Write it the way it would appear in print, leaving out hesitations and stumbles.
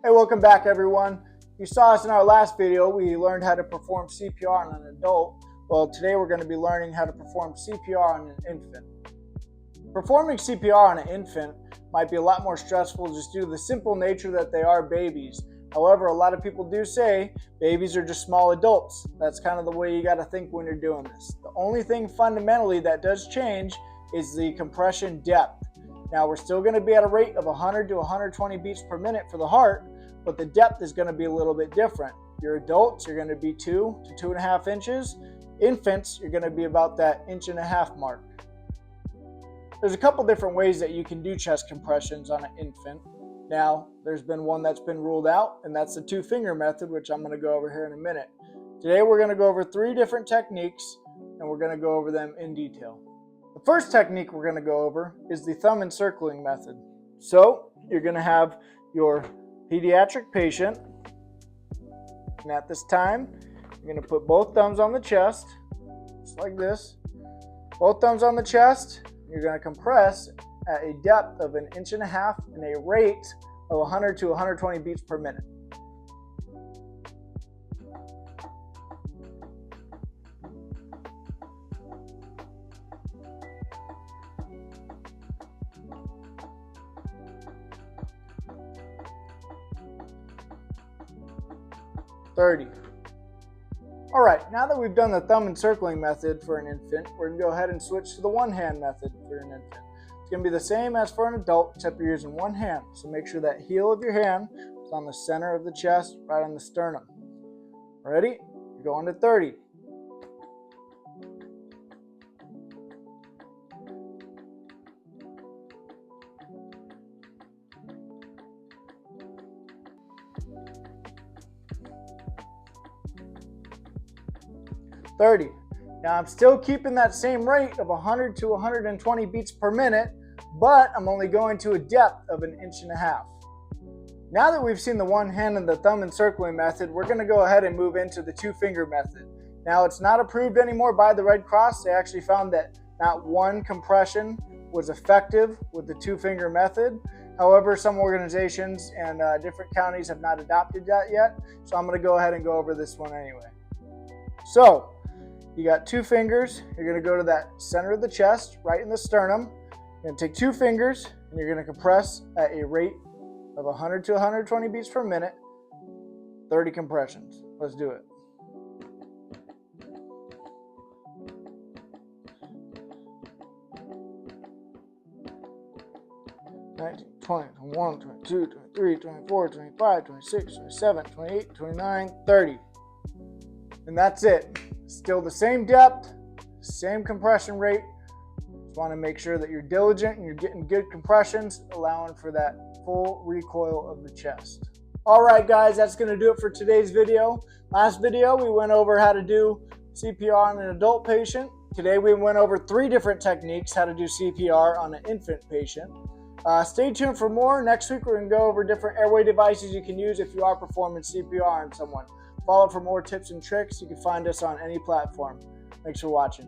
Hey, welcome back everyone. You saw us in our last video. We learned how to perform CPR on an adult. Well, today we're going to be learning how to perform CPR on an infant. Performing CPR on an infant might be a lot more stressful just due to the simple nature that they are babies. However, a lot of people do say babies are just small adults. That's kind of the way you got to think when you're doing this. The only thing fundamentally that does change is the compression depth. Now, we're still going to be at a rate of 100 to 120 beats per minute for the heart, but the depth is going to be a little bit different. Your adults, you're going to be 2 to 2.5 inches. Infants, you're going to be about that 1.5 inch mark. There's a couple different ways that you can do chest compressions on an infant. Now, there's been one that's been ruled out, and that's the 2-finger method, which I'm going to go over here in a minute. Today, we're going to go over 3 different techniques, and we're going to go over them in detail. The first technique we're going to go over is the thumb encircling method. So, you're going to have your pediatric patient, and at this time, you're going to put both thumbs on the chest, just like this. Both thumbs on the chest. You're going to compress at a depth of 1.5 inches and a rate of 100 to 120 beats per minute. All right, now that we've done the thumb encircling method for an infant, we're going to go ahead and switch to the one-hand method for an infant. It's going to be the same as for an adult, except you're using one hand. So make sure that heel of your hand is on the center of the chest, right on the sternum. Ready? You're going to 30. Now I'm still keeping that same rate of 100 to 120 beats per minute, but I'm only going to a depth of 1.5 inches. Now that we've seen the one hand and the thumb encircling method, we're going to go ahead and move into the 2-finger method. Now it's not approved anymore by the Red Cross. They actually found that not one compression was effective with the 2-finger method. However, some organizations and different counties have not adopted that yet, so I'm going to go ahead and go over this one anyway. So, you got 2 fingers. You're going to go to that center of the chest, right in the sternum. You're going to take 2 fingers and you're going to compress at a rate of 100 to 120 beats per minute, 30 compressions. Let's do it. (19, 20, 21, 22, 23, 24, 25, 26, 27, 28, 29, 30. And that's it. Still the same depth, same compression rate. Just want to make sure that you're diligent and you're getting good compressions, allowing for that full recoil of the chest. All right, guys, that's going to do it for today's video. Last video, we went over how to do CPR on an adult patient. Today, we went over 3 different techniques, how to do CPR on an infant patient. Stay tuned for more. Next week, we're going to go over different airway devices you can use if you are performing CPR on someone. Follow for more tips and tricks. You can find us on any platform. Thanks for watching.